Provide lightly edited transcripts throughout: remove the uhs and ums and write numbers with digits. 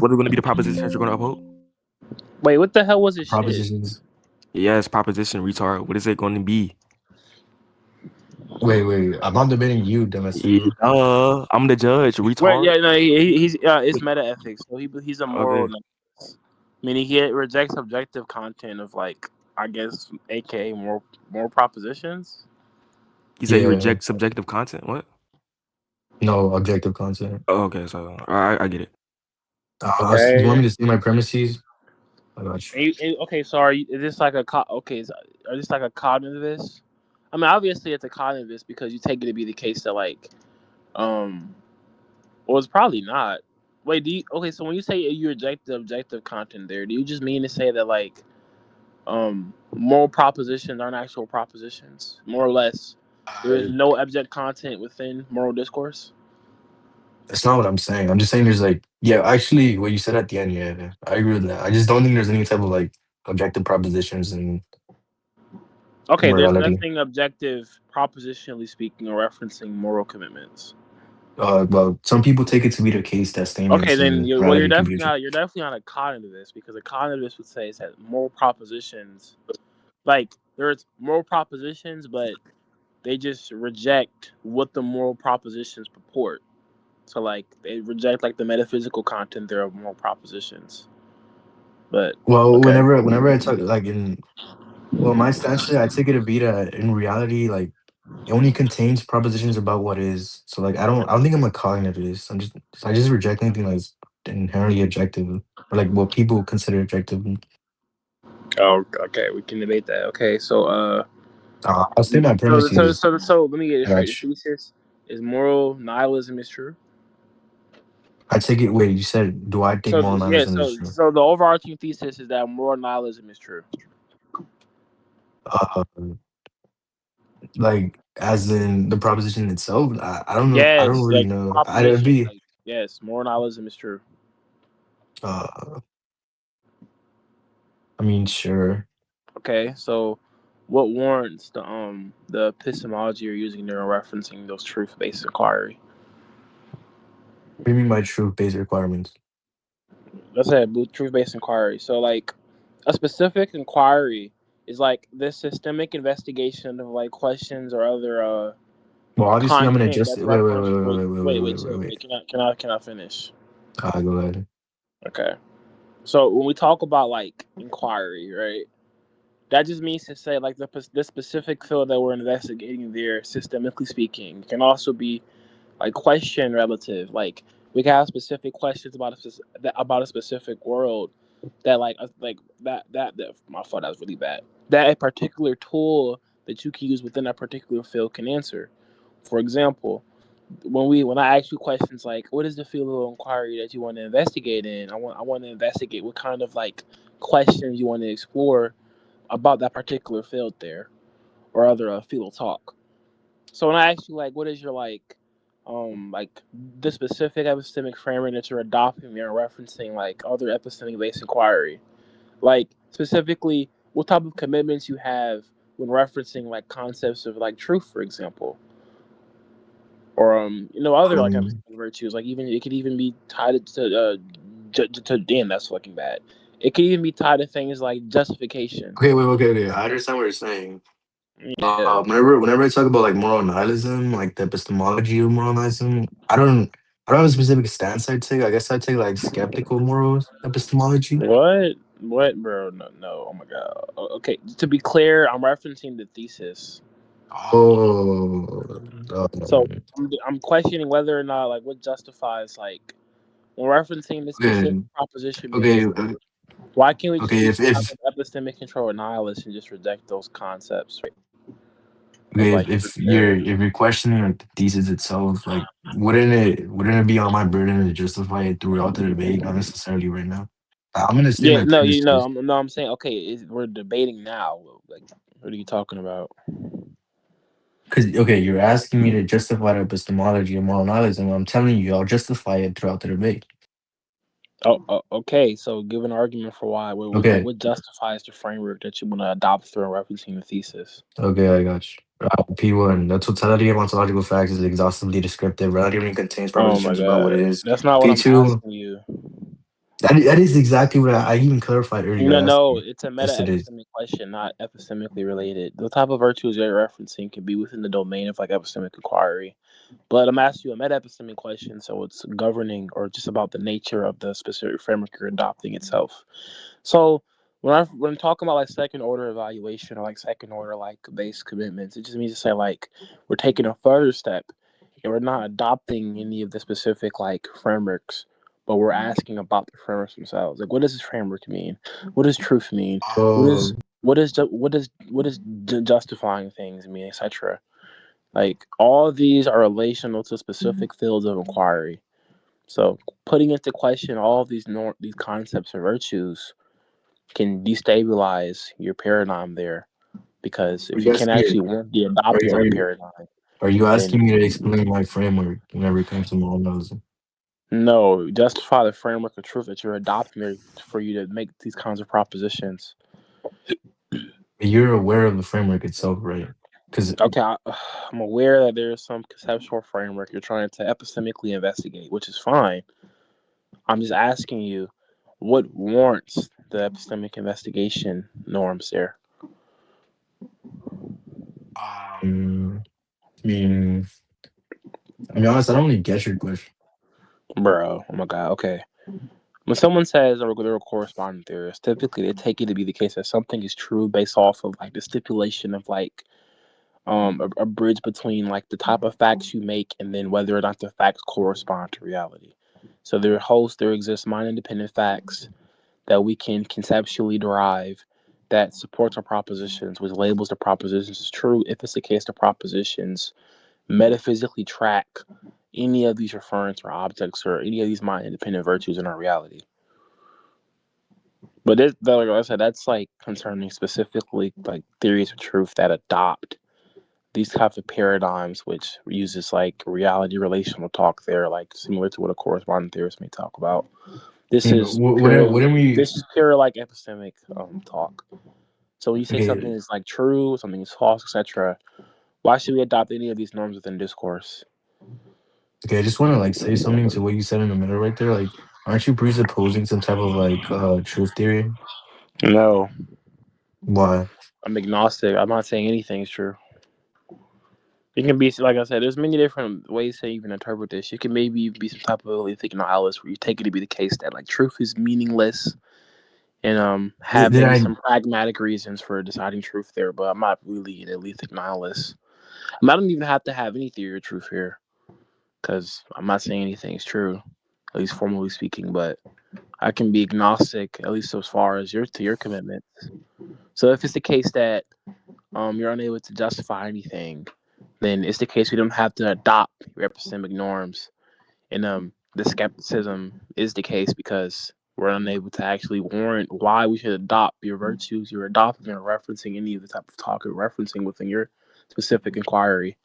What are going to be the propositions that you're going to uphold? Wait, what the hell was his shit? Propositions. Yes, proposition, retard. What is it going to be? Wait. I'm not debating you, Demasivo. I'm the judge, Wait, retard. yeah, no, he's it's meta ethics, so he's a moral. Okay. Meaning he rejects objective content of like, I guess, aka more propositions. You say you Yeah. reject subjective content. What? No, objective content. Oh, okay, so I get it. Do you want me to say my premises? I got you. Okay, so is this like a are this like a cognitivist? I mean, obviously it's a cognitivist because you take it to be the case that like, well, it's probably not. Wait, so when you say you reject the objective content there, do you just mean to say that like, moral propositions aren't actual propositions, more or less? There is no object content within moral discourse. That's not what I'm saying. I'm just saying there's like, yeah, actually, what you said at the end, yeah, I agree with that. I just don't think there's any type of like objective propositions in Okay, there's morality. nothing objective, propositionally speaking, or referencing moral commitments. Well, some people take it to be the case that statements Okay, then in you're morality can be definitely not a cognitivist, because a cognitivist would say that moral propositions, like there's moral propositions, but they just reject what the moral propositions purport. So like they reject like the metaphysical content there of moral propositions. But Well, okay. whenever I talk like my stance is I take it to be that in reality, like it only contains propositions about what is. So like I don't think I'm a cognitivist. I just reject anything that's inherently objective or like what people consider objective. Oh, okay, we can debate that. Okay, so I'll state my premises. so let me get it I straight. got The you. thesis is moral nihilism is true. I take it. Wait, you said do I think So moral yeah, nihilism is true? so the overarching thesis is that moral nihilism is true. Uh, like as in the proposition itself. I don't know. I don't Yes, really like know. I'd proposition, be. like yes, moral nihilism is true. Uh, I mean, sure. Okay, so what warrants the epistemology you're using there referencing those truth-based inquiry? What do you mean by truth-based requirements? Let's say truth-based inquiry. So like a specific inquiry is like this systemic investigation of like questions or other Well, obviously, I'm gonna content just that's wait, wait, referential. wait, wait, wait, wait, wait, wait, wait. Can I finish? Go ahead. Okay. So when we talk about like inquiry, right? That just means to say like the specific field that we're investigating there, systemically speaking, can also be like question relative. Like we can have specific questions about a specific world that like that my fault, that was really bad. That a particular tool that you can use within that particular field can answer. For example, when I ask you questions like what is the field of inquiry that you want to investigate in, I want to investigate what kind of like questions you want to explore about that particular field there or other field talk. So when I ask you like what is your like the specific epistemic framework that you're adopting there referencing like other epistemic based inquiry, like specifically what type of commitments you have when referencing like concepts of like truth, for example, or other like Um, epistemic virtues, like even it could even be tied to damn, that's fucking bad. It could even be tied to things like justification. okay. I understand what you're saying. Yeah. Whenever I talk about like moral nihilism, like the epistemology of moral nihilism, I don't have a specific stance I take. I guess I take like skeptical moral epistemology. What, bro? No. Oh my god. Okay, to be clear, I'm referencing the thesis. Oh, So I'm questioning whether or not like what justifies like when referencing this specific okay, proposition being okay, explored. Why can't we just okay. use some type of epistemic control or nihilist and just reject those concepts of like If you're questioning like the thesis itself, like wouldn't it be on my burden to justify it throughout the debate, not necessarily right now? I'm gonna state yeah, my no, premises. I'm saying okay, we're debating now. Like, what are you talking about? Because okay, you're asking me to justify the epistemology of moral nihilism. I'm telling you, I'll justify it throughout the debate. Okay. So give an argument for why. Okay, What justifies the framework that you want to adopt through referencing the thesis? okay, I got you. P1, the totality of ontological facts is exhaustively descriptive, relatively contains Oh my propositions about what god, is. that's not what I'm P2, asking you. That is exactly what I even clarified earlier. No, I asked no, you. it's a Yes, it is. meta-epistemic question, not epistemically related. The type of virtues you're referencing can be within the domain of like epistemic inquiry. But I'm asking you a meta-epistemic question, so it's governing or just about the nature of the specific framework you're adopting itself. So when I'm talking about like second order evaluation or like second order like base commitments, it just means to say like we're taking a further step and we're not adopting any of the specific like frameworks, but we're asking about the frameworks themselves. Like, what does this framework mean? What does truth mean? What is Oh, justifying things mean, etc. Like all of these are relational to specific fields of inquiry. So putting into question all of these concepts or virtues can destabilize your paradigm there, because are if you you can asking me? actually want the Are adopting you, of are a you, paradigm, are you then asking me to explain my framework whenever it comes to moral relativism? no, justify the framework of truth that you're adopting for you to make these kinds of propositions. You're aware of the framework itself, right? Because Okay, I'm aware that there's some conceptual framework you're trying to epistemically investigate, which is fine. I'm just asking you, what warrants the epistemic investigation norms there? I mean, I mean, honest, I don't really get your question. Bro, oh my god, okay. When someone says they're a corresponding theorist, typically they take it to be the case that something is true based off of like the stipulation of like a bridge between like the type of facts you make and then whether or not the facts correspond to reality. So there exists mind independent facts that we can conceptually derive that supports our propositions, which labels the propositions as true if it's the case the propositions metaphysically track any of these referents or objects or any of these mind independent virtues in our reality. But like I said, that's like concerning specifically like theories of truth that adopt these types of paradigms, which uses like reality relational talk there, like similar to what a corresponding theorist may talk about. I This mean, is wouldn't we? pure like epistemic talk. So when you say something Okay, is like true, something is false, etc., why should we adopt any of these norms within discourse? okay. I just want to like say something to what you said in the middle right there. Like, aren't you presupposing some type of like truth theory? No, Why? I'm agnostic. I'm not saying anything's true. It can be like I said. There's many different ways to even interpret this. It can maybe even be some type of Leafy nihilist, where you take it to be the case that like truth is meaningless, and have Did maybe I? some pragmatic reasons for deciding truth there. But I'm not really an Leafy nihilist. I don't even have to have any theory of truth here, because I'm not saying anything is true, at least formally speaking. But I can be agnostic, at least as far as your commitment. So if it's the case that you're unable to justify anything, then it's the case we don't have to adopt your epistemic norms. And the skepticism is the case because we're unable to actually warrant why we should adopt your virtues you're adopting or referencing any of the type of talk you're referencing within your specific inquiry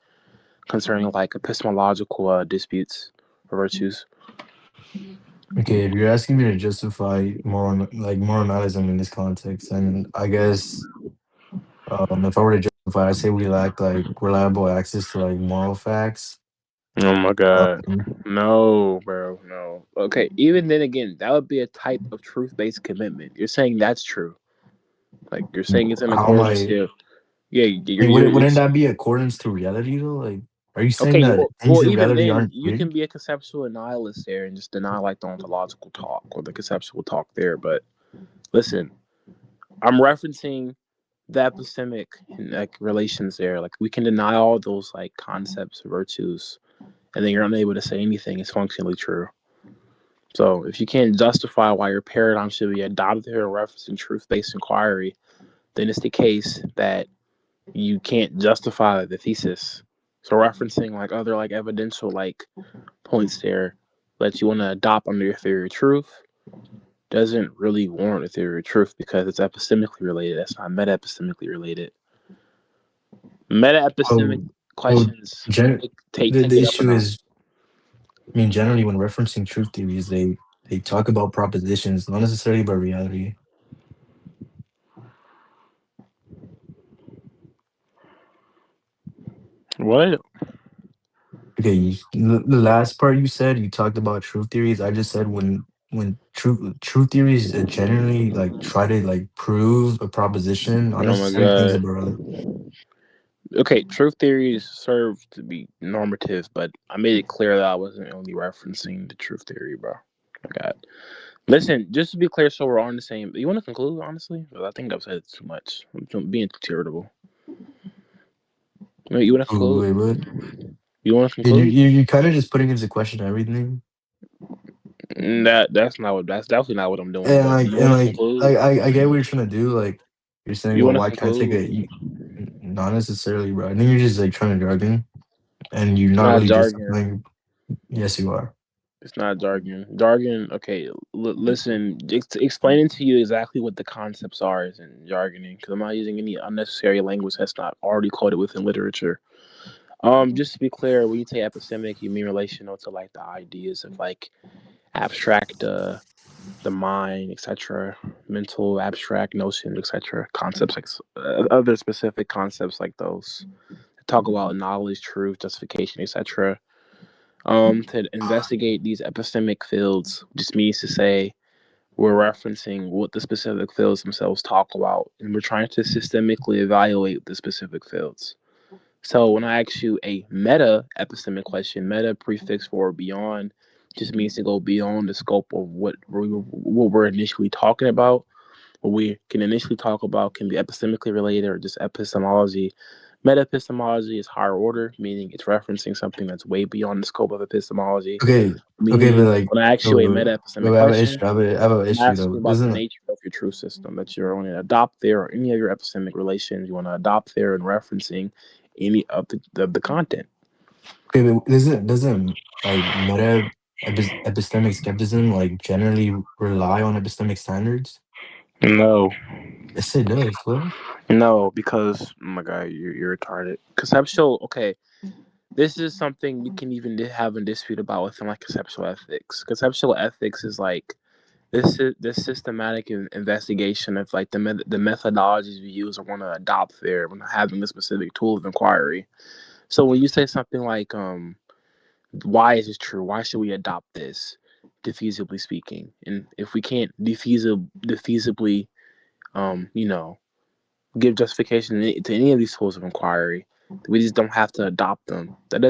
concerning like epistemological disputes or virtues. Okay, if you're asking me to justify moral nihilism in this context, then I guess if I were to justify, I say we lack like reliable access to like moral facts. Oh my god. Um, No, bro, no. Okay, even then again, that would be a type of truth based commitment. You're saying that's true. Like you're saying it's in how am accordance I? to yeah, I mean, wouldn't it's that be accordance to reality though? Like, are you saying okay. that things Well, in even reality then, aren't you real? can be a conceptual nihilist there and just deny like the ontological talk or the conceptual talk there. But listen, I'm referencing the epistemic like relations there. Like we can deny all those like concepts or virtues, and then you're unable to say anything is functionally true. So if you can't justify why your paradigm should be adopted or referencing truth-based inquiry, then it's the case that you can't justify the thesis. So referencing like other like evidential like points there that you want to adopt under your theory of truth doesn't really warrant a theory of truth because it's epistemically related. That's not meta-epistemically related. Meta-epistemic Well, well, questions gen- take the it up a issue notch. is, I mean, generally when referencing truth theories, they talk about propositions, not necessarily about reality. What? Okay, the last part you said, you talked about truth theories. I just said when when true theories generally like try to like prove a proposition, Oh my unnecessary things god. about it. Okay, truth theories serve to be normative, but I made it clear that I wasn't only referencing the truth theory, bro. I got. Listen, just to be clear, so we're on the same. You want to conclude, honestly? 'Cause I think I've said too much. I'm being too irritable. You want to Ooh, wait, conclude? what? You want to And conclude? you're kind of just putting into question everything. That's not what. That's definitely not what I'm doing. And But like you and want to like conclude? I get what you're trying to do. Like you're saying, You well, want to why can't I take conclude? not necessarily, bro. I think you're just like trying to jargon, and you're It's not not really jargon. justifying. Yes, you are. It's not jargon. Jargon. Okay, listen. Explaining to you exactly what the concepts are isn't jargoning because I'm not using any unnecessary language that's not already quoted within literature. Just to be clear, when you say epistemic, you mean relational to like the ideas of like abstract, the mind, etc., mental abstract notions, etc., concepts like other specific concepts like those. Talk about knowledge, truth, justification, etc. To investigate these epistemic fields just means to say we're referencing what the specific fields themselves talk about, and we're trying to systemically evaluate the specific fields. So when I ask you a meta epistemic question, meta prefix for beyond just means to go beyond the scope of what we're initially talking about. What we can initially talk about can be epistemically related or just epistemology. Meta-epistemology is higher order, meaning it's referencing something that's way beyond the scope of epistemology. Okay, okay, but Meaning, like, when I ask you a meta-epistemic I have an question, issue. I have an I'm issue asking though. you about the Doesn't nature of your true system that you're going to adopt there, or any of your epistemic relations you want to adopt there, and referencing any of the content. okay, but doesn't like epistemic skepticism like generally rely on epistemic standards? No, Yes, it does. What? no, because oh my god, you're retarded. Conceptual. Okay, this is something you can even have a dispute about within like conceptual ethics. Conceptual ethics is like this systematic investigation of like the methodologies we use or want to adopt there when having a specific tool of inquiry. So when you say something like why is this true? Why should we adopt this? Defeasibly speaking, and if we can't defeasibly you know give justification to any of these tools of inquiry, we just don't have to adopt them. That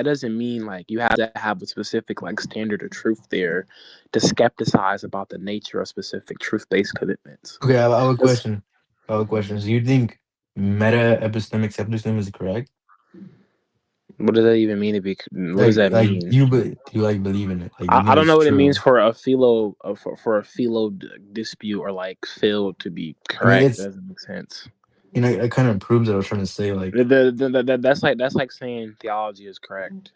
doesn't mean like you have to have a specific like standard of truth there to skepticize about the nature of specific truth-based commitments. Okay, I have a That's, question. I have a question. So you think meta epistemic skepticism is correct? what does that even mean to be? What does that Like mean? you like believe in it? Like you I think don't it's know what it means true? for a philo for a philo dispute or like field to be I mean, correct. That it's doesn't make sense. it kind of proves what I was trying to say. Like That's like saying theology is correct.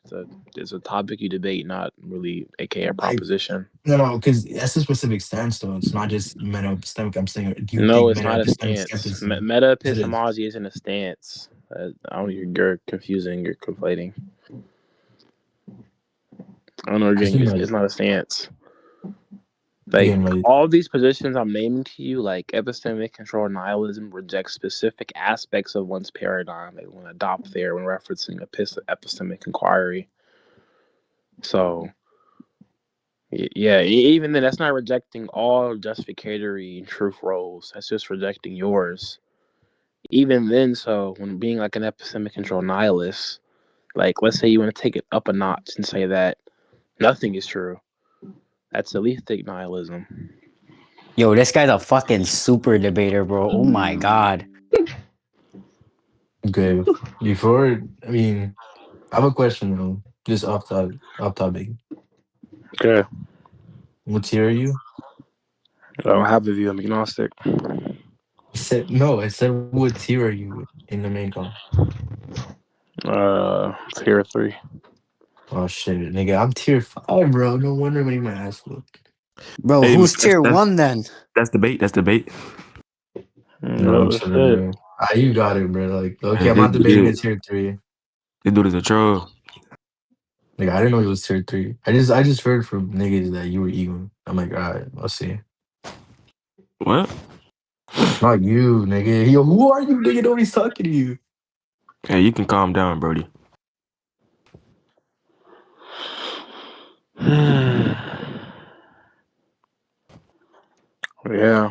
It's a topic you debate, not really a like proposition. no, because that's a specific stance though. It's not just meta epistemic. I'm saying, do you No, think it's meta not a epistemic stance. skepticism? Meta Yes, it is. epistemology isn't a stance. I don't. You're confusing. You're conflating. I don't know. What you're I getting. think It's like not a stance. Like again, like all these positions I'm naming to you, like epistemic control nihilism, rejects specific aspects of one's paradigm they want to adopt there when referencing epistemic inquiry. So yeah, even then, that's not rejecting all justificatory truth roles. That's just rejecting yours. Even then, so when being like an epistemic control nihilist, like let's say you want to take it up a notch and say that nothing is true. That's atheistic nihilism. Yo, this guy's a fucking super debater, bro. Oh my god. okay. Before I mean, I have a question though. Just off topic. Okay, What tier are you? I don't have a view. I'm agnostic. I said no. I said what tier are you in the main con? Tier 3. Oh shit, nigga, I'm tier 5, bro. No wonder I'm my ass whooped. Bro, Hey, who's that's tier that's one then? that's debate. That's debate. No, I'm Well, chilling, shit. bro. Ah, you got it, bro. Like, okay, Hey, I'm this not debating a dude, tier 3. this dude is a troll. Like, I didn't know it was tier 3. I just heard from niggas that you were even. I'm like, all right, let's see. What? Not you, nigga. Yo, who are you, nigga? Nobody's talking to you. Hey, you can calm down, Brody. Yeah.